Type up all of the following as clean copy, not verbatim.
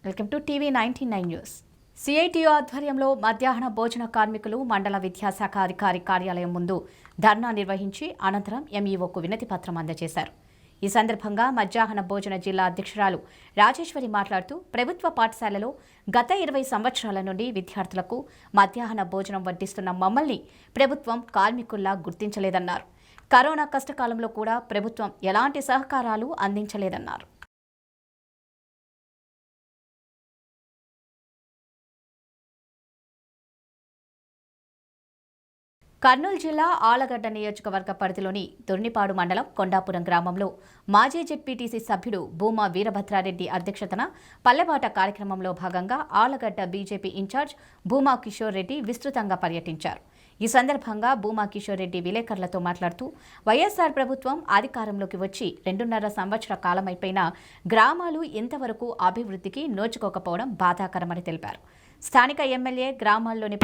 Welcome to TV 99 news. CITU ఆధ్వర్యంలో మధ్యాహ్న భోజన కార్మికులు మండల విద్యాశాఖ అధికారి కార్యాలయం ముందు ధర్నా నిర్వహించి అనంతరం ఎంఈఓకు వినతి పత్రం అందజేశారు. ఈ సందర్భంగా మధ్యాహ్న భోజన జిల్లా అధ్యక్షురాలు రాజేశ్వరి మాట్లాడుతూ ప్రభుత్వ పాఠశాలలో గత 20 సంవత్సరాల నుండి విద్యార్థులకు మధ్యాహ్న భోజనం వడ్డిస్తున్న మమ్మల్ని ప్రభుత్వం కార్మికుల్లా గుర్తించలేదన్నారు. కరోనా కష్టకాలంలో కూడా ప్రభుత్వం ఎలాంటి సహకారాలు అందించలేదన్నారు. కర్నూలు జిల్లా ఆళ్లగడ్డ నియోజకవర్గ పరిధిలోని దొర్నిపాడు మండలం కొండాపురం గ్రామంలో మాజీ జెడ్పీటీసీ సభ్యుడు భూమా వీరభద్రారెడ్డి అధ్యక్షతన పల్లెబాట కార్యక్రమంలో భాగంగా ఆళ్లగడ్డ బీజేపీ ఇన్ఛార్జ్ భూమా కిషోర్ రెడ్డి విస్తృతంగా పర్యటించారు. ఈ సందర్భంగా భూమా కిషోర్ రెడ్డి విలేకరులతో మాట్లాడుతూ వైఎస్ఆర్ ప్రభుత్వం అధికారంలోకి వచ్చి 2.5 సంవత్సర కాలమైపోయినా గ్రామాలు ఇంతవరకు అభివృద్ధికి నోచుకోకపోవడం బాధాకరమని తెలిపారు. స్థానిక ఎమ్మెల్యే గ్రామాల్లోని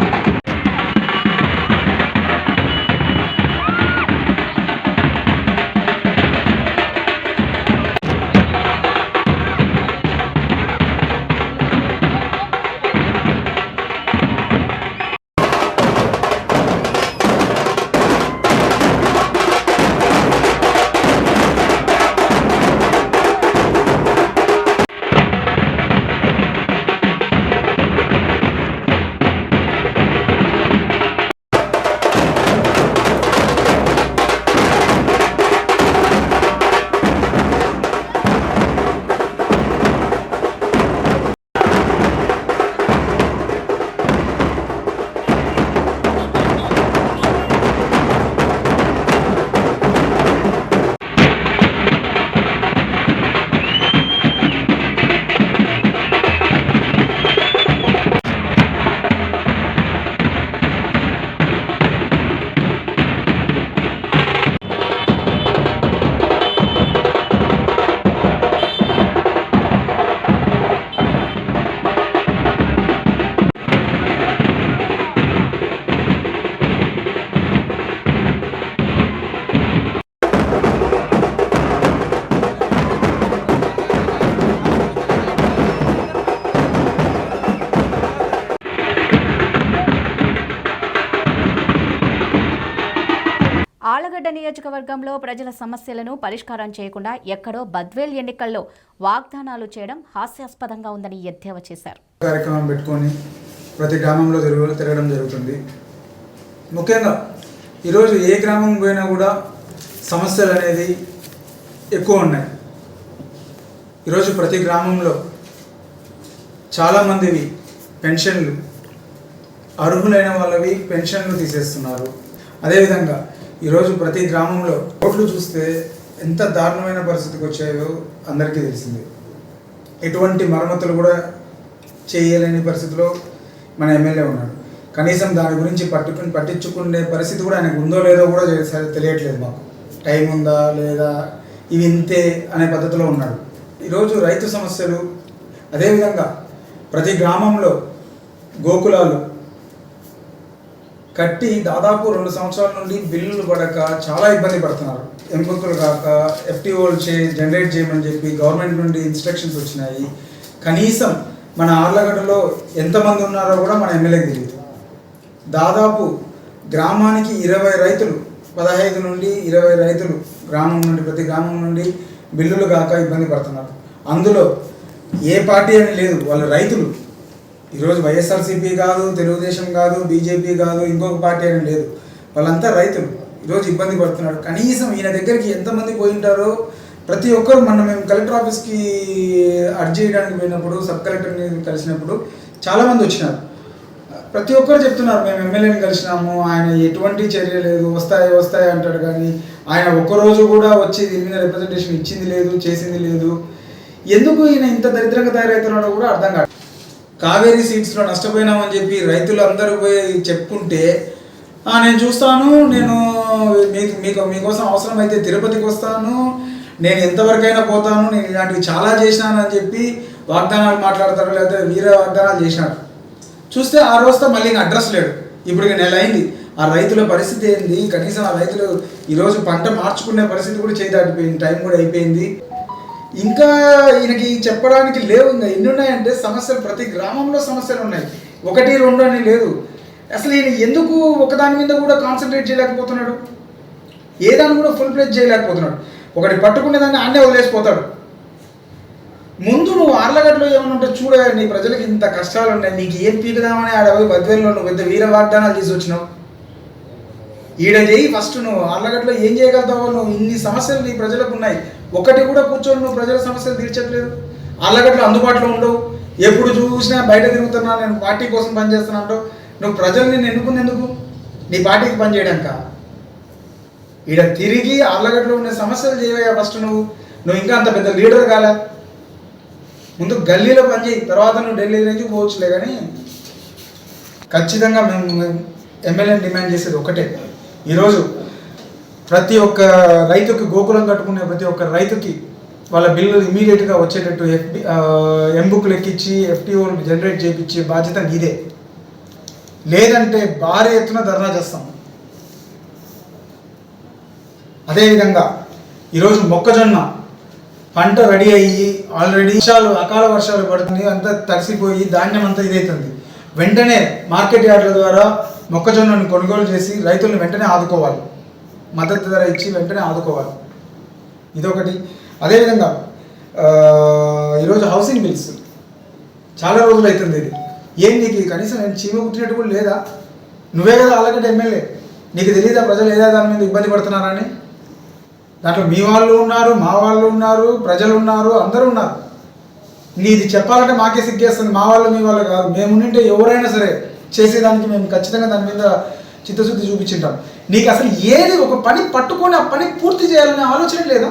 ఆళ్లగడ్డ నియోజకవర్గంలో ప్రజల సమస్యలను పరిష్కారం చేయకుండా ఎక్కడో బద్వేల్ ఎన్నికల్లో వాగ్దానాలు చేయడం హాస్యాస్పదంగా ఉందని ఎద్దేవా చేశారు. కార్యక్రమం పెట్టుకొని ప్రతి గ్రామంలో తిరగడం జరుగుతుంది. ముఖ్యంగా ఈరోజు ఏ గ్రామం పోయినా కూడా సమస్యలు అనేది ఎక్కువ ఉన్నాయి. ఈరోజు ప్రతి గ్రామంలో చాలామందివి పెన్షన్లు, అర్హులైన వాళ్ళవి పెన్షన్లు తీసేస్తున్నారు. అదేవిధంగా ఈరోజు ప్రతి గ్రామంలో రోడ్లు చూస్తే ఎంత దారుణమైన పరిస్థితికి వచ్చాయో అందరికీ తెలిసిందే. ఎటువంటి మరమ్మతులు కూడా చేయలేని పరిస్థితిలో మన ఎమ్మెల్యే ఉన్నాడు. కనీసం దాని గురించి పట్టించుకునే పరిస్థితి కూడా ఆయనకు ఉందో లేదో కూడా తెలియట్లేదు. మాకు టైం ఉందా లేదా ఇవి ఇంతే అనే పద్ధతిలో ఉన్నాడు. ఈరోజు రైతు సమస్యలు, అదేవిధంగా ప్రతి గ్రామంలో గోకులాలు కట్టి దాదాపు 2 సంవత్సరాల నుండి బిల్లులు పడక చాలా ఇబ్బంది పడుతున్నారు. ఎంపికలు కాక ఎఫ్టీఓలు జనరేట్ చేయమని చెప్పి గవర్నమెంట్ నుండి ఇన్స్ట్రక్షన్స్ వచ్చినాయి. కనీసం మన ఆళ్లగడ్డలో ఎంతమంది ఉన్నారో కూడా మన ఎమ్మెల్యేకి తెలియదు. దాదాపు గ్రామానికి 20 రైతులు, 15 నుండి 20 రైతులు ప్రతి గ్రామం నుండి బిల్లులు కాక ఇబ్బంది పడుతున్నారు. అందులో ఏ పార్టీ అని లేదు, వాళ్ళు రైతులు. ఈరోజు వైఎస్ఆర్సీపీ కాదు, తెలుగుదేశం కాదు, బీజేపీ కాదు, ఇంకొక పార్టీ అని లేదు, వాళ్ళంతా రైతులు. ఈరోజు ఇబ్బంది పడుతున్నారు. కనీసం ఈయన దగ్గరికి ఎంతమంది పోయింటారో ప్రతి ఒక్కరు మేము కలెక్టర్ ఆఫీస్కి అర్జీ చేయడానికి పోయినప్పుడు, సబ్ కలెక్టర్ని కలిసినప్పుడు చాలామంది వచ్చినారు. ప్రతి ఒక్కరు చెప్తున్నారు మేము ఎమ్మెల్యేని కలిసినాము, ఆయన ఎటువంటి చర్య లేదు, వస్తాయి అంటాడు. కానీ ఆయన ఒక్కరోజు కూడా వచ్చి దీని మీద రిప్రజెంటేషన్ ఇచ్చింది లేదు, చేసింది లేదు. ఎందుకు ఈయన ఇంత దరిద్రంగా తయారవుతున్నాడో కూడా అర్థం కాదు. కావేరీ సీడ్స్లో నష్టపోయినామని చెప్పి రైతులు అందరూ పోయి చెప్పుకుంటే నేను చూస్తాను, నేను మీకోసం అవసరమైతే తిరుపతికి వస్తాను, నేను ఎంతవరకైనా పోతాను, నేను ఇలాంటివి చాలా చేసినాను అని చెప్పి వాగ్దానాలు మాట్లాడతారు, లేకపోతే వీర వాగ్దానాలు చేసినారు. చూస్తే ఆ రోజుతో మళ్ళీ ఇంకా అడ్రస్ లేడు. ఇప్పుడు నెల అయింది. ఆ రైతుల పరిస్థితి ఏంది? కనీసం ఆ రైతులు ఈరోజు పంట మార్చుకునే పరిస్థితి కూడా చేయి దాటిపోయింది, టైం కూడా అయిపోయింది. ఇంకా ఈయనకి చెప్పడానికి లేవు. ఇంకా ఎన్ని ఉన్నాయంటే సమస్యలు, ప్రతి గ్రామంలో సమస్యలు ఉన్నాయి, 1, 2 అని లేదు. అసలు ఈయన ఎందుకు ఒకదాని మీద కూడా కాన్సన్ట్రేట్ చేయలేకపోతున్నాడు, ఏదాన్ని కూడా ఫుల్ ప్లేజ్ చేయలేకపోతున్నాడు. ఒకటి పట్టుకునే దాన్ని అన్నే వదిలేసిపోతాడు. ముందు నువ్వు ఆర్లగడ్డలో ఏమైనా ఉంటే చూడ, నీ ప్రజలకు ఇంత కష్టాలు ఉన్నాయి, నీకు ఏం పీకుదామని ఆడపోయి బద్వేల్లో నువ్వు పెద్ద వీర వాగ్దానాలు తీసుకొచ్చినావు. ఈడ చేయి ఫస్ట్, నువ్వు ఆర్లగడ్డలో ఏం చేయగలుగుతావో. నువ్వు ఇన్ని సమస్యలు నీ ప్రజలకు ఉన్నాయి, ఒకటి కూడా కూర్చొని నువ్వు ప్రజల సమస్యలు తీర్చట్లేదు. ఆర్లగడ్డలో అందుబాటులో ఉండవు, ఎప్పుడు చూసినా బయట తిరుగుతున్నా, నేను పార్టీ కోసం పనిచేస్తున్నా అంటావు. నువ్వు ప్రజల్ని నేను ఎన్నుకునేందుకు, నీ పార్టీకి పనిచేయడానిక? ఈడ తిరిగి ఆర్లగడ్డలో ఉండే సమస్యలు చేయవా ఫస్ట్. నువ్వు ఇంకా అంత పెద్ద లీడర్ కాలే. ముందు గల్లీలో పనిచేయి, తర్వాత నువ్వు ఢిల్లీ నుంచి పోవచ్చులే. కానీ ఖచ్చితంగా మేము ఎమ్మెల్యేని డిమాండ్ చేసేది ఒకటే, ఈరోజు ప్రతి ఒక్క రైతుకి, గోకులం కట్టుకునే ప్రతి ఒక్క రైతుకి వాళ్ళ బిల్లులు ఇమీడియట్గా వచ్చేటట్టు ఎంబుక్లు ఎక్కించి ఎఫ్టీఓలు జనరేట్ చేయించే బాధ్యత నీదే. లేదంటే భారీ ఎత్తున ధర్నా చేస్తాం. అదేవిధంగా ఈరోజు మొక్కజొన్న పంట రెడీ అయ్యి ఆల్రెడీ అకాల వర్షాలు పడుతుంది, అంతా తడిసిపోయి ధాన్యం అంతా ఇదవుతుంది. వెంటనే మార్కెట్ యార్డుల ద్వారా మొక్కజొన్నను కొనుగోలు చేసి రైతులను వెంటనే ఆదుకోవాలి, మద్దతు ధర ఇచ్చి వెంటనే ఆదుకోవాలి. ఇదొకటి. అదేవిధంగా ఈరోజు హౌసింగ్ బిల్స్ చాలా రోజులు అవుతుంది. ఇది ఏం నీకు కనీసం నేను చీమ కుట్టినట్టు కూడా లేదా? నువ్వే కదా ఆల్రెడీ ఎమ్మెల్యే, నీకు తెలియదా ప్రజలు ఏదా దాని మీద ఇబ్బంది పడుతున్నారని? దాంట్లో మీ వాళ్ళు ఉన్నారు, మా వాళ్ళు ఉన్నారు, ప్రజలు ఉన్నారు, అందరూ ఉన్నారు. నీది చెప్పాలంటే మాకే సిగ్గేస్తుంది. మా వాళ్ళు మీ వాళ్ళు కాదు, మేము ఉంటే ఎవరైనా సరే చేసేదానికి మేము ఖచ్చితంగా దాని మీద చిత్తశుద్ధి చూపించుంటాం. నీకు అసలు ఏది ఒక పని పట్టుకొని ఆ పని పూర్తి చేయాలనే ఆలోచన లేదా?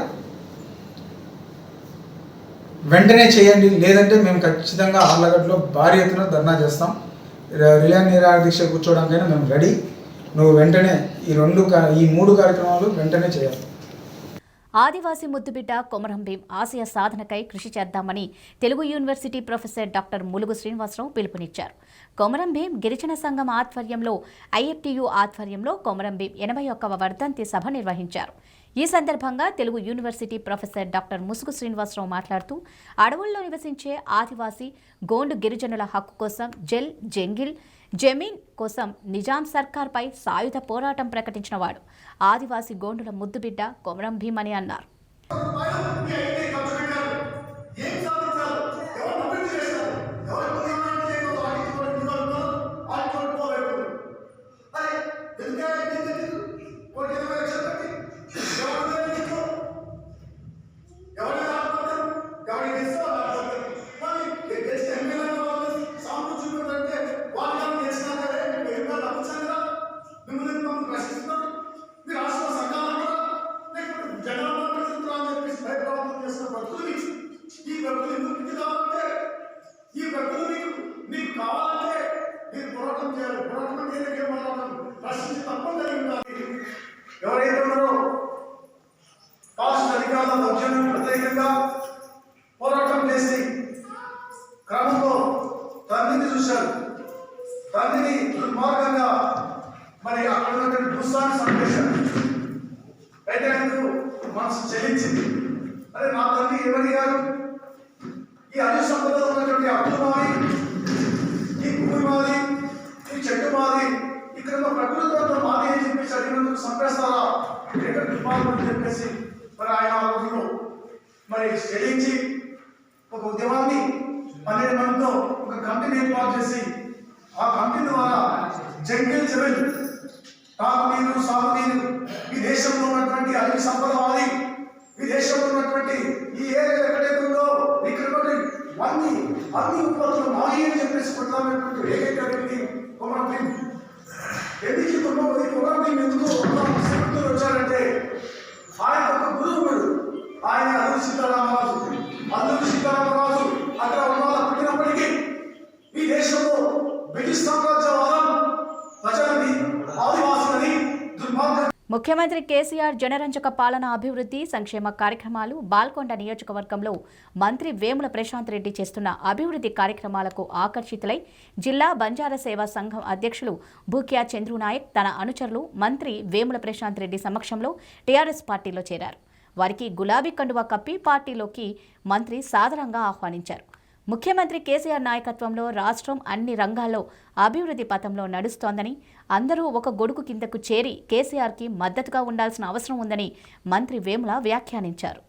వెంటనే చేయండి, లేదంటే మేము ఖచ్చితంగా ఆర్లగడ్డలో భారీ ఎత్తున ధర్నా చేస్తాం. రిలే నిరాహార దీక్ష కూర్చోవడానికైనా మేము రెడీ. నువ్వు వెంటనే ఈ 3 కార్యక్రమాలు వెంటనే చేయాలి. ఆదివాసీ ముద్దుబిడ్డ కొమరం భీం ఆశయ సాధనకై కృషి చేద్దామని Telugu university professor doctor Mulugu Srinivasarao పిలుపునిచ్చారు. కొమరం భీం గిరిజన సంఘం ఆధ్వర్యంలో ఐఎఫ్టియు ఆధ్వర్యంలో కొమరం భీం 81వ వర్ధంతి సభ నిర్వహించారు. ఈ సందర్భంగా తెలుగు యూనివర్సిటీ ప్రొఫెసర్ డాక్టర్ ముసుగు శ్రీనివాసరావు మాట్లాడుతూ, అడవుల్లో నివసించే ఆదివాసీ గోండు గిరిజనుల హక్కు కోసం జంగిల్ జమీన్ కోసం నిజాం సర్కార్పై సాయుధ పోరాటం ప్రకటించిన వాడు ఆదివాసీ గోండుల ముద్దుబిడ్డ కొమరం భీం అని అన్నారు. ఎవరైతే ఉన్నారో కాస్ట్ అధికారుల దౌర్జన్యం వ్యతిరేకంగా పోరాటం చేసి క్రమంలో తండ్రిని చూశారు. తండ్రిని దుర్మార్గంగా మరి అక్కడ ఉన్నటువంటి భూస్వామి సంపేశారు. అయితే ఆయనకు మనసు చెల్లించింది. అరే నా తండ్రి ఎవరి గారు, ఈ అన్ని సంపదలో ఉన్నటువంటి అప్పులు మాది, ఈ భూమి మాది, ఈ చెట్టు మాది, ఇక్కడ ఉన్న ప్రకృతితో మాది అని చెప్పేసి అడిగినందుకు సంపేస్తారా ఎక్కడ దుర్మార్గం అని చెప్పేసి మరి ఆయన ఆ రోజులో మరి చెల్లించి ఒక ఉద్యమాన్ని 12 మందితో ఒక కమిటీని ఏర్పాటు చేసి ఆ కమిటీ ద్వారా జంగిల్ జమీన్ తాగునీరు సాగునీరు ఈ దేశంలో ఉన్నటువంటి అన్ని సంపద మాది, ఈ దేశంలో ఉన్నటువంటి ఈ ఏరియా ఎక్కడైతే ఉందో ఇక్కడ అన్ని ఉత్పత్తులు మాది అని చెప్పేసి కొట్లాడినటువంటి ఏకైక వ్యక్తి కొమరం భీం. ఎందుకు కొమరం భీం ఎందుకు వచ్చారంటే ఆయన ఒక గురువుడు, ఆయన అల్లూరి సీతారామరాజు అక్కడ ఉన్న పుట్టినప్పటికీ ఈ దేశంలో బ్రిటిష్ సామ్రాజ్యవాదం ప్రజలని ఆదివాసులని దుర్మార్గం. ముఖ్యమంత్రి కేసీఆర్ జనరంజక పాలన, అభివృద్ధి, సంక్షేమ కార్యక్రమాలు, బాల్కొండ నియోజకవర్గంలో మంత్రి వేముల ప్రశాంత్ రెడ్డి చేస్తున్న అభివృద్ధి కార్యక్రమాలకు ఆకర్షితులై జిల్లా బంజారా సేవా సంఘం అధ్యక్షులు భూక్యా చంద్రునాయక్ తన అనుచరులు మంత్రి వేముల ప్రశాంత్ రెడ్డి సమక్షంలో టీఆర్ఎస్ పార్టీలో చేరారు. వారికి గులాబీ కండువా కప్పి పార్టీలోకి మంత్రి సాదరంగా ఆహ్వానించారు. ముఖ్యమంత్రి కేసీఆర్ నాయకత్వంలో రాష్ట్రం అన్ని రంగాల్లో అభివృద్ధి పథంలో నడుస్తోందని, అందరూ ఒక గొడుగు కిందకు చేరి కేసీఆర్కి మద్దతుగా ఉండాల్సిన అవసరం ఉందని మంత్రి వేముల వ్యాఖ్యానించారు.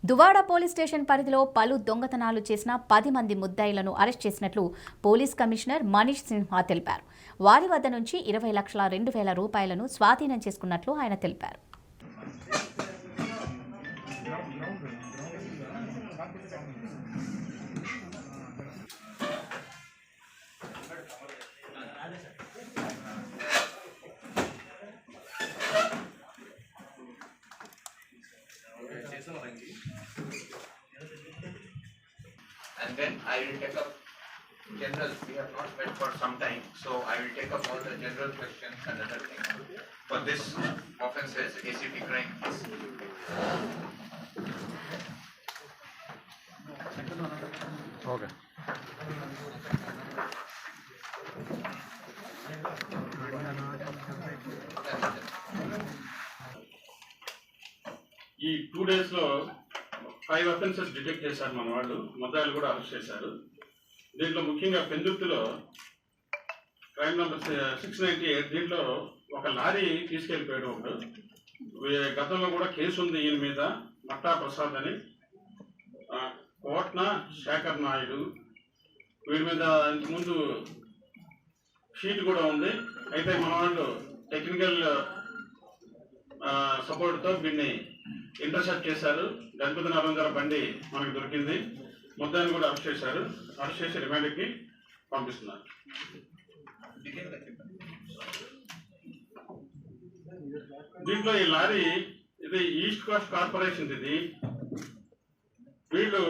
దువాడ పోలీస్ స్టేషన్ పరిధిలో పలు దొంగతనాలు చేసిన 10 మంది ముద్దాయిలను అరెస్ట్ చేసినట్లు పోలీస్ కమిషనర్ మనీష్ సిన్హా తెలిపారు. వారి వద్ద నుంచి 20,02,000 రూపాయలను స్వాధీనం చేసుకున్నట్లు ఆయన తెలిపారు. And then I will take up general. We have not met for some time, so I will take up all the general questions and other things. For this offences, ACP crime. Okay. ఈ 2 days లో 5 offences detect చేశారు మన వాళ్ళు, ముద్దాయిలు కూడా arrest చేశారు. దీంట్లో ముఖ్యంగా పెందుర్తిలో క్రైమ్ నెంబర్ 698, దీంట్లో ఒక లారీ తీసుకెళ్ళిపోయాడు ఒకడు. గతంలో కూడా కేసు ఉంది ఈయన మీద, మట్టా ప్రసాద్ అని, కోట్న శేఖర్ నాయుడు, వీడి మీద ఇంతకుముందు షీట్ కూడా ఉంది. అయితే మన వాళ్ళు టెక్నికల్ సపోర్ట్తో వీడిని ఇంటర్సెప్ట్ చేశారు. గణపతి నరేంద్ర బండి మనకు దొరికింది. ముద్దాయిని కూడా అరెస్ట్ చేశారు. అరెస్ట్ చేసి రిమాండ్కి పంపిస్తున్నారు. దీంట్లో ఈ లారీ ఇది ఈస్ట్ కోస్ట్ కార్పొరేషన్. ఇది వీళ్ళు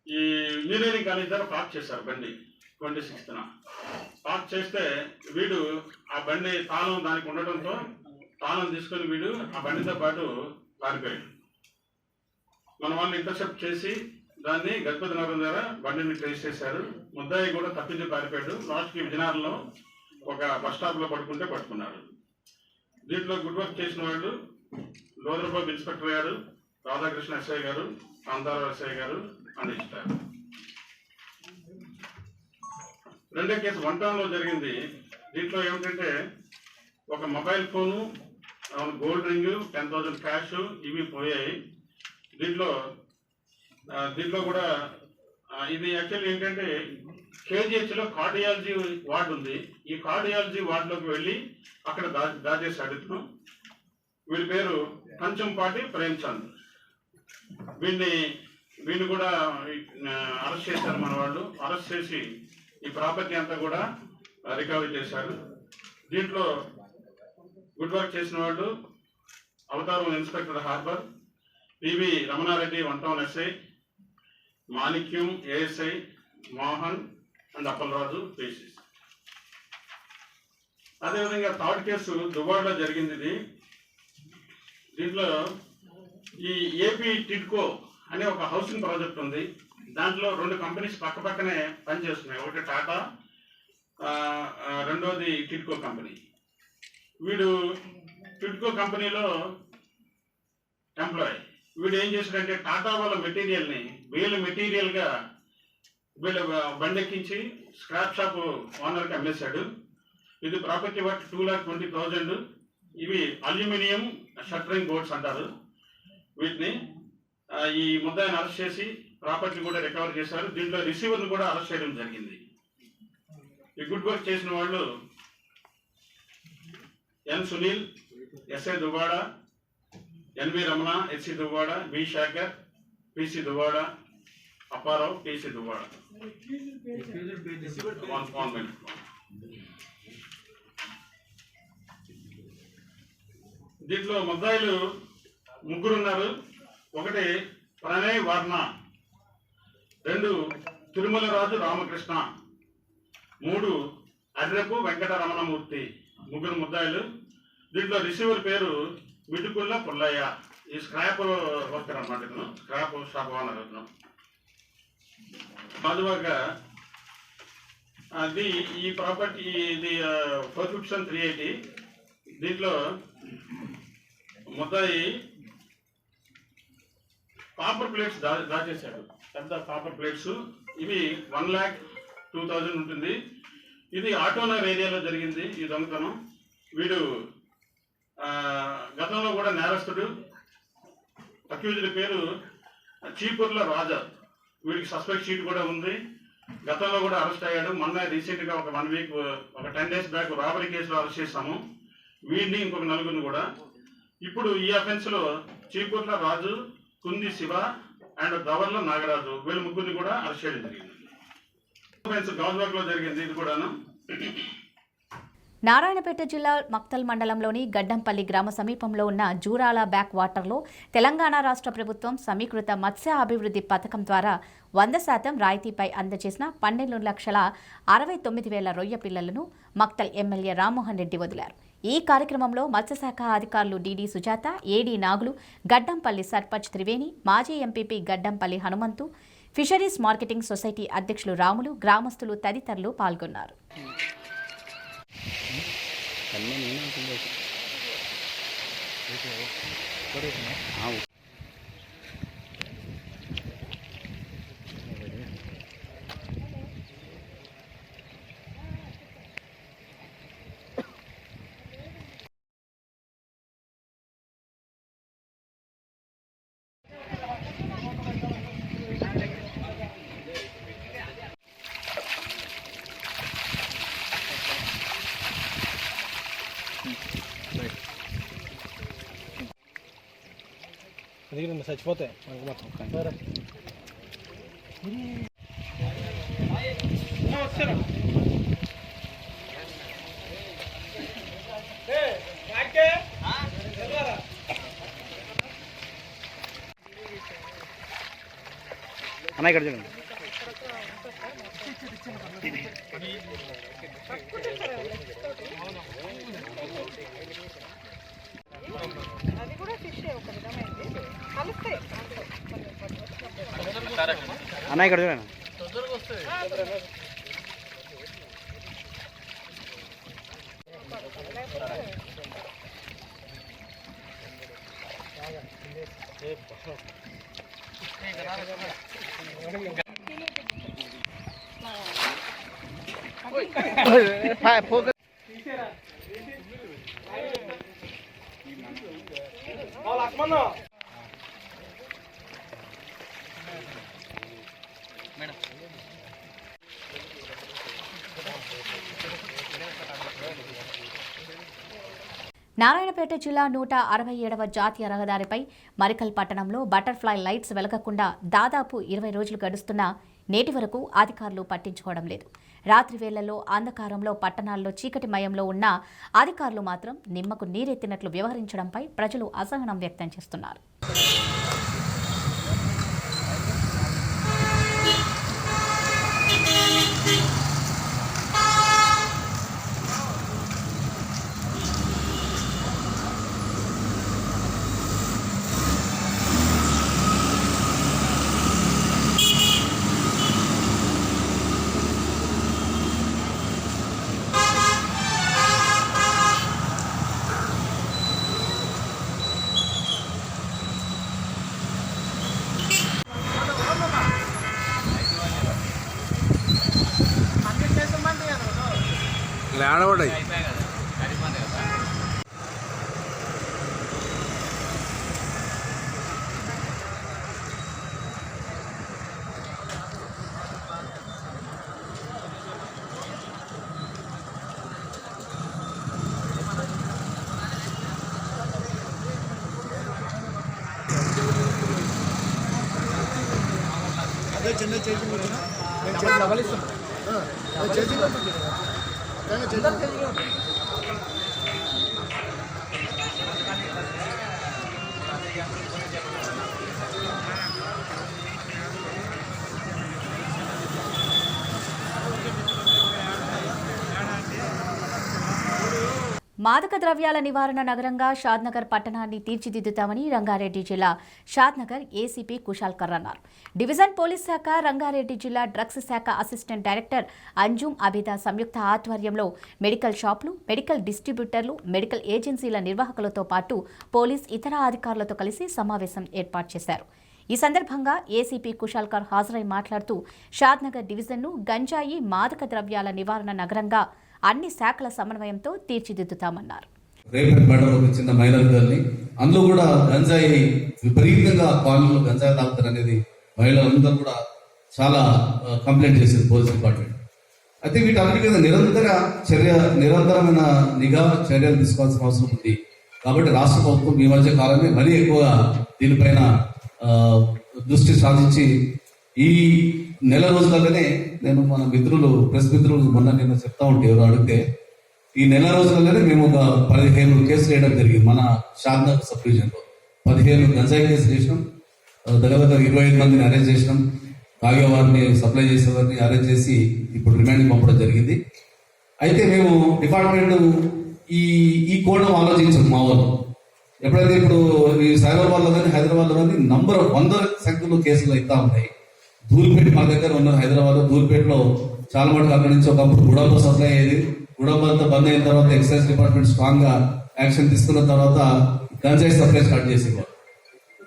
ఈ ఇంజనీరింగ్ కాలేజ్ దగ్గర పార్క్ చేశారు బండి 26న. పార్క్ చేస్తే వీడు ఆ బండి తాళం దానికి ఉండటంతో తాళం తీసుకొని వీడు ఆ బండితో పాటు పారిపోయాడు. మన వాళ్ళు ఇంటర్సెప్ట్ చేసి దాన్ని గణపతి నగరం దగ్గర బండిని ట్రేస్ చేశారు. ముద్దాయి కూడా తప్పించి పారిపోయాడు. లాస్ట్కి విజయనగరంలో ఒక బస్ స్టాప్లో పడుకుంటే పట్టుకున్నారు. దీంట్లో గుడ్ వర్క్ చేసిన వాళ్ళు లోదరబాబు ఇన్స్పెక్టర్ గారు, రాధాకృష్ణ ఎస్ఐ గారు, కాంతారావు ఎస్ఐ గారు అందిస్తారు. రెండో కేసు 1 town జరిగింది. దీంట్లో ఏమిటంటే ఒక mobile phone, gold ring, 10,000 cash ఇవి పోయాయి. దీంట్లో కూడా ఇది యాక్చువల్లీ ఏంటంటే కేజీహెచ్లో కార్డియాలజీ వార్డు ఉంది. ఈ కార్డియాలజీ వార్డులోకి వెళ్ళి అక్కడ దాచేసాడు ఇతను. వీడి పేరు కంచంపాటి ప్రేమ్చంద్. వీడిని కూడా అరెస్ట్ చేశారు మన వాళ్ళు. అరెస్ట్ చేసి ఈ ప్రాపర్టీ అంతా కూడా రికవరీ చేశారు. దీంట్లో గుడ్ వర్క్ చేసిన వాళ్ళు Avataram inspector harbour, PV Ramanareddy 1 town SI, Manikyam ASI, Mohan and Appalaraju PCs. అదేవిధంగా 3rd కేసు దువ్వాడలో జరిగింది. ఇది దీంట్లో ఈ ఏపీ టిడ్కో అనే ఒక హౌసింగ్ ప్రాజెక్ట్ ఉంది. దాంట్లో 2 కంపెనీస్ పక్క పక్కనే పనిచేస్తున్నాయి. ఒకటి టాటా, రెండోది టిడ్కో కంపెనీ. వీడు టిడ్కో కంపెనీలో ఎంప్లాయ్. వీడు ఏం చేశాడంటే టాటా వాళ్ళ మెటీరియల్ని వీళ్ళ మెటీరియల్గా వీళ్ళ బండెక్కించి స్క్రాప్ షాప్ ఓనర్కి అమ్మేశాడు. ఇది ప్రాపర్టీ వర్త్ 2,20,000. ఇవి అల్యూమినియం షట్టరింగ్ బోర్డ్స్ అంటారు వీటిని. ఈ ముద్దాయిని అరెస్ట్ చేసి ప్రాపర్టీ కూడా రికవర్ చేశారు. దీంట్లో రిసీవర్ని కూడా అరెస్ట్ చేయడం జరిగింది. ఈ గుడ్ వర్క్ చేసిన వాళ్ళు N Sunil, SI Duvvada, NV Ramana, SC Duvvada, B Shekhar, PC Duvvada, Apparao, PC Duvvada. దీంట్లో ముద్దాయిలు 3 ఉన్నారు. ఒకటి ప్రణయ్ వర్ణ, 2 తిరుమల రాజు రామకృష్ణ, 3 అర్రపు వెంకట రమణమూర్తి. 3 ముద్దాయిలు. దీంట్లో రిసీవర్ పేరు మిటుకుళ్ళ పుల్లయ్య. ఈ స్క్రాప్ వర్కర్ అన్నమాట. ఇతను స్క్రాప్ షాప్ ఓనర్. ఇతను బాదువాగా అది ఈ ప్రాపర్టీ ఇది 457,380. దీంట్లో ముద్దాయి కాపర్ ప్లేట్స్ దాచేశాడు. పెద్ద కాపర్ ప్లేట్స్. ఇవి 1,02,000 ఉంటుంది. ఇది ఆటోనగర్ ఏరియాలో జరిగింది ఈ దొంగతనం. వీడు గతంలో కూడా నేరస్తుడు. అక్యూజ్డ్ పేరు చీపుర్ల రాజా. వీడికి సస్పెక్ట్ షీట్ కూడా ఉంది. గతంలో కూడా అరెస్ట్ అయ్యాడు. మొన్న రీసెంట్గా ఒక 1 వీక్, ఒక 10 days బ్యాక్ రాబరీ కేసులో అరెస్ట్ చేశాము వీడిని, ఇంకొక 4 కూడా. ఇప్పుడు ఈ అఫెన్స్లో చీపుర్ల రాజు, కుంది శివ అండ్ దవర్ల నాగరాజు, వీళ్ళ 3 కూడా అరెస్ట్ చేయడం జరిగింది. అఫెన్స్ గాజువాకలో జరిగింది ఇది కూడాను. నారాయణపేట జిల్లా మక్తల్ మండలంలోని గడ్డంపల్లి గ్రామ సమీపంలో ఉన్న జూరాల బ్యాక్ వాటర్లో తెలంగాణ రాష్ట్ర ప్రభుత్వం సమీకృత మత్స్య అభివృద్ధి పథకం ద్వారా 100% రాయితీపై అందజేసిన 12,69,000 రొయ్య పిల్లలను మక్తల్ ఎమ్మెల్యే రామ్మోహన్ రెడ్డి వదిలారు. ఈ కార్యక్రమంలో మత్స్యశాఖ అధికారులు డిడి సుజాత, ఏడీ నాగులు, గడ్డంపల్లి సర్పంచ్ త్రివేణి, మాజీ MPP Gaddampalli Hanumanthu, fisheries marketing society అధ్యక్షులు రాములు, గ్రామస్తులు తదితరులు పాల్గొన్నారు. అది చచ్చిపోతాయి మొత్తం. అన్న ఇక్కడ చూడండి. అది కూడా ఫిష్ ఒక విధమైనది కలుస్తాయి. అన్న ఇక్కడ చూడండి. నారాయణపేట జిల్లా 167వ జాతీయ రహదారిపై మరికల్ పట్టణంలో బటర్ఫ్లై లైట్స్ వెలగకుండా దాదాపు 20 రోజులు గడుస్తున్నా నేటి వరకు అధికారులు పట్టించుకోవడం లేదు. రాత్రి వేళల్లో అంధకారంలో పట్టణాల్లో చీకటిమయంలో ఉన్న అధికారులు మాత్రం నిమ్మకు నీరెత్తినట్లు వ్యవహరించడంపై ప్రజలు అసహనం వ్యక్తం చేస్తున్నారు. కనబడ్డాయి. మాదక ద్రవ్యాల నివారణ నగరంగా షాద్నగర్ పట్టణాన్ని తీర్చిదిద్దుతామని రంగారెడ్డి జిల్లా షాద్నగర్ ఏసీపీ కుశాల్కర్ అన్నారు. డివిజన్ పోలీస్ శాఖ, రంగారెడ్డి జిల్లా డ్రగ్స్ శాఖ అసిస్టెంట్ డైరెక్టర్ అంజుమ్ అబిదా సంయుక్త ఆధ్వర్యంలో మెడికల్ షాపులు, మెడికల్ డిస్ట్రిబ్యూటర్లు, మెడికల్ ఏజెన్సీల నిర్వాహకులతో పాటు పోలీస్ ఇతర అధికారులతో కలిసి సమావేశం ఏర్పాటు చేశారు. ఈ సందర్భంగా ఏసీపీ కుశాల్కర్ హాజరై మాట్లాడుతూ షాద్నగర్ డివిజన్ను గంజాయి, మాదక ద్రవ్యాల నివారణ నగరంగా అన్ని శాఖల సమన్వయంతో తీర్చిదిద్దుతామన్నారు. రేపటి మర్డర్ ఒక చిన్న మైనర్ గర్ల్ని, అందులో కూడా గంజాయి విపరీతంగా కాలనీలో గంజాయి తాగుతారు అనేది మహిళలందరూ కూడా చాలా కంప్లైంట్ చేశారు పోలీస్ డిపార్ట్మెంట్. అయితే వీటన్నిటి మీద నిరంతరమైన నిఘా చర్యలు తీసుకోవాల్సిన అవసరం ఉంది. కాబట్టి రాష్ట్ర ప్రభుత్వం ఈ మధ్య కాలమే మరీ ఎక్కువగా దీనిపైన దృష్టి సాధించి ఈ నెల రోజులలోనే, నేను మన ప్రెస్ మిత్రులు మొన్న నిన్న చెప్తా ఉంటే ఎవరు అడిగితే, ఈ నెల రోజులలోనే మేము ఒక 15 కేసులు వేయడం జరిగింది. మన షాద్నగర్ సబ్ డివిజన్లో 15 గంజాయి కేసులు చేసినాం. దగ్గర 25 మందిని అరెస్ట్ చేసినాం. తాగేవారిని, సప్లై చేసేవారిని అరెస్ట్ చేసి ఇప్పుడు రిమాండ్కి పంపడం జరిగింది. అయితే మేము డిపార్ట్మెంట్ ఈ కోణం ఆలోచించాం. మా వాళ్ళు ఎప్పుడైతే ఇప్పుడు ఈ సైబరాబాద్లో కానీ హైదరాబాద్లో కానీ 100 సంఖ్యలో కేసులు అవుతా ఉన్నాయి. ధూల్పేట మా దగ్గర ఉన్నారు. హైదరాబాద్ ధూల్పేటలో చాలా మటుకు అక్కడి నుంచి ఒకప్పుడు గుడంబ సప్లై అయ్యేది. గుడంబ అంతా బంద్ అయిన తర్వాత ఎక్సైజ్ డిపార్ట్మెంట్ స్ట్రాంగ్ గా యాక్షన్ తీసుకున్న తర్వాత గంజాయి సప్లై స్టార్ట్ చేసేవారు.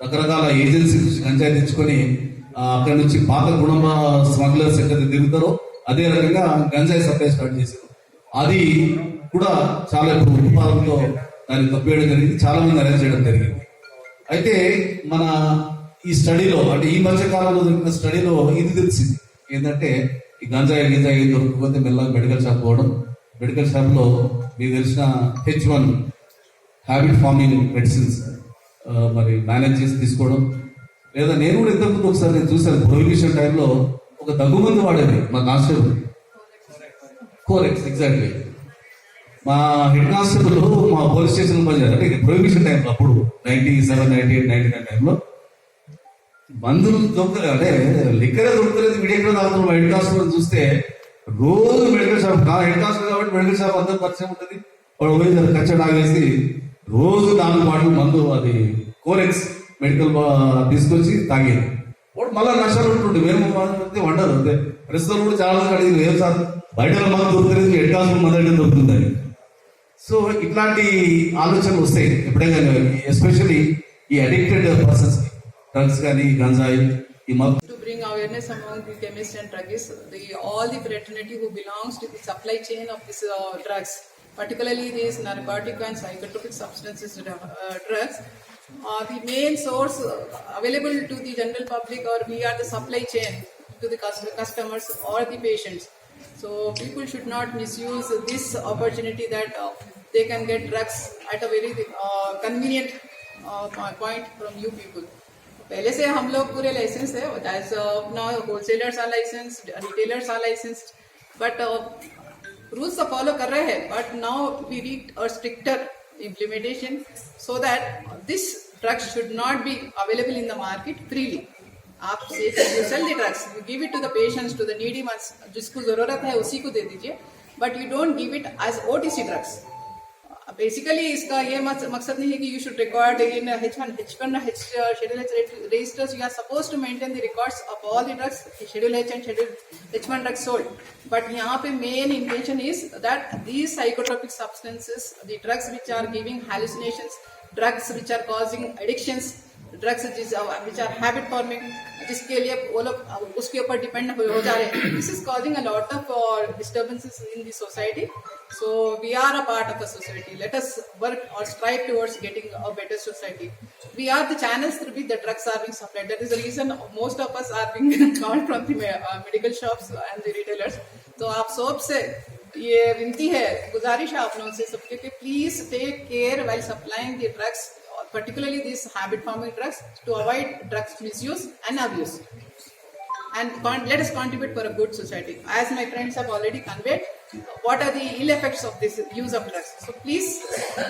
రకరకాల ఏజెన్సీ నుంచి గంజాయి తెచ్చుకొని అక్కడి నుంచి పాత గుడంబ స్మగ్లర్స్ ఎక్కడైతే తిరుగుతారో అదే రకంగా గంజాయి సప్లై స్టార్ట్ చేశారు. అది కూడా చాలా ఇప్పుడు ఉత్పాదనలో దాన్ని తప్పివేయడం జరిగింది. చాలా మంది అరెస్ట్ చేయడం జరిగింది. అయితే మన ఈ స్టడీలో, అంటే ఈ మధ్య కాలంలో దొరికిన స్టడీలో ఇది తెలిసింది ఏంటంటే, ఈ గంజాయి దొరకకపోతే మెల్లగా మెడికల్ షాప్ పోవడం, మెడికల్ షాప్ లో మీకు తెలిసిన H1 హ్యాబిట్ ఫార్మింగ్ మెడిసిన్స్ మరి మేనేజ్ చేసి తీసుకోవడం, లేదా నేను కూడా ఇంతకుముందు ఒకసారి నేను చూశాను ప్రొహిబిషన్ టైంలో ఒక దగ్గుమందు వాడేది మా కానిస్టేబుల్, కోరెక్స్. ఎగ్జాక్ట్లీ మా హెడ్ కానిస్టేబుల్ మా పోలీస్ స్టేషన్ పనిచేయాలి. అంటే ప్రొహిబిషన్ టైంలో అప్పుడు 97, 98, 99 టైంలో మందులు దొరకలేదు, అంటే లిక్కరే దొరకలేదు. వీడియో తాగుతున్నాం. హెడ్ కానిస్టేబుల్ చూస్తే రోజు మెడికల్ షాప్, హెడ్ కానిస్టేబుల్ కాబట్టి మెడికల్ షాప్ అందరూ పరిచయం ఉంటుంది. వాడు పోయి కచ్చడి ఆగేసి రోజు 4 బాటిల్ మందు, అది కోరెక్స్ మెడికల్ తీసుకొచ్చి తాగేది. వాడు మళ్ళీ నష్టాలు ఉంటుండే. మేము వండరు అంతే. ప్రస్తుతం కూడా చాలా మంది అడిగింది, ఏం సార్ బయట మందు దొరకలేదు, హెడ్ కానిస్టేబుల్ మందు అయితే దొరుకుతుందని. సో ఇట్లాంటి ఆలోచనలు వస్తాయి ఎప్పుడైనా, ఎస్పెషల్లీ ఈ అడిక్టెడ్ పర్సన్స్, డ్రగ్స్ కానీ గంజాయి ఈ to bring awareness among the chemists and druggists, all the fraternity who belongs to the supply chain of this drugs, particularly these narcotic and psychotropic substances drugs, the main source available to the general public, or we are the supply chain to the customers or the patients. So people should not misuse this opportunity that they can get drugs at a very convenient point from you people. पहले से हम लोग पूरे licence है, अपना wholesalers are licence, retailers are licence, but rules तो follow कर रहे हैं. But now we need a stricter implementation so that this drugs should not be available in the market freely. आप you sell the drugs, you give it to the patients, to the needy ones, जिसको जरूरत है उसी को दे दीजिए, but you don't give it as OTC drugs. Basically इसका ये मकसद नहीं है कि you should record in H1 Schedule H registers. You are supposed to maintain the records of all the drugs, Schedule H and Schedule H1 drugs sold. But यहाँ पे main intention is that these psychotropic substances, the drugs which are giving hallucinations, drugs which are causing addictions, drugs which are habit forming, जिसके लिए वो लोग उसके ऊपर depend हो जा रहे हैं. This is causing a lot of disturbances in the society. So we are a part of a society. Let us work or strive towards getting a better society. We are the channels through which the drugs are being supplied. That is the reason most of us are being called from the medical shops and the retailers. तो आप सबसे ये विनती है, गुजारिश है आप लोगों से सबके कि please take care while supplying the drugs, particularly these habit forming drugs, to avoid drugs misuse and abuse. And let us contribute for a good society. As my friends have already conveyed, what are the ill effects of this use of drugs? So please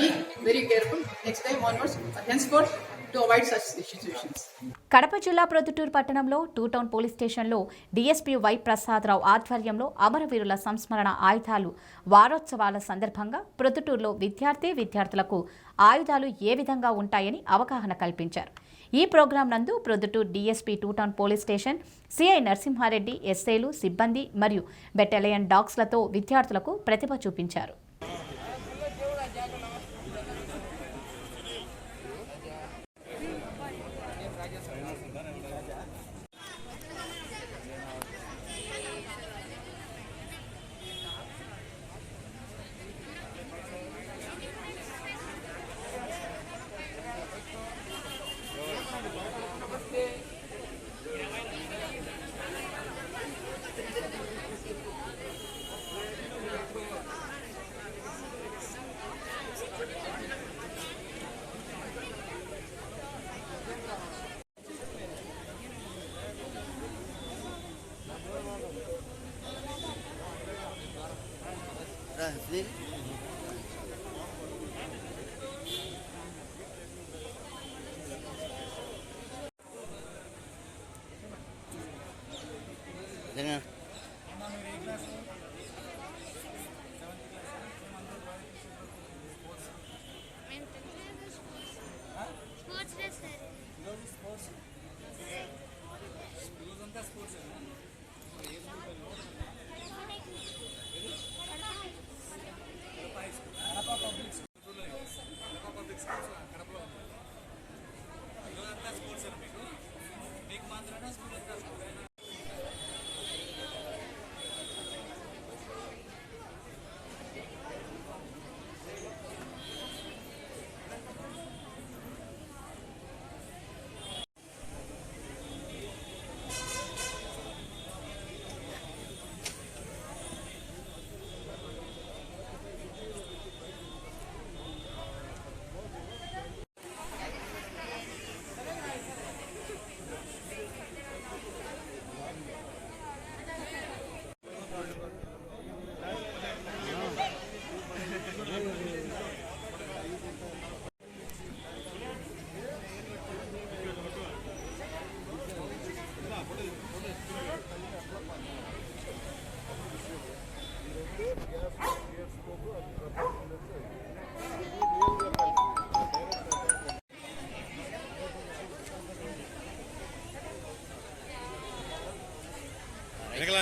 be very careful next time onwards, henceforth, to avoid such situations. Kadapa జిల్లా ప్రొద్దుటూరు పట్టణంలో 2 town police స్టేషన్లో DSP why Prasadarao ఆధ్వర్యంలో అమరవీరుల సంస్మరణ ఆయుధాలు వారోత్సవాల సందర్భంగా ప్రొద్దుటూరులో విద్యార్థులకు ఆయుధాలు ఏ విధంగా ఉంటాయని అవగాహన కల్పించారు. ఈ ప్రోగ్రాం నందు Proddatur DSP 2 town police station CI Narasimhareddy, ఎస్ఐలు, సిబ్బంది మరియు బెటాలియన్ డాగ్స్లతో విద్యార్థులకు ప్రతిభ చూపించారు.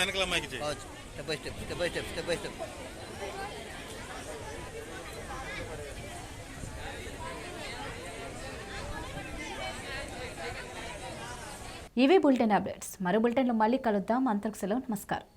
వెనకల మైక్ చేయి. Step by step, step by step, step by step. ఇవే బులెటిన్ అప్డేట్స్. మరో బులెటిన్లో మళ్ళీ కలుద్దాం. అంతకు సెలవు. నమస్కారం.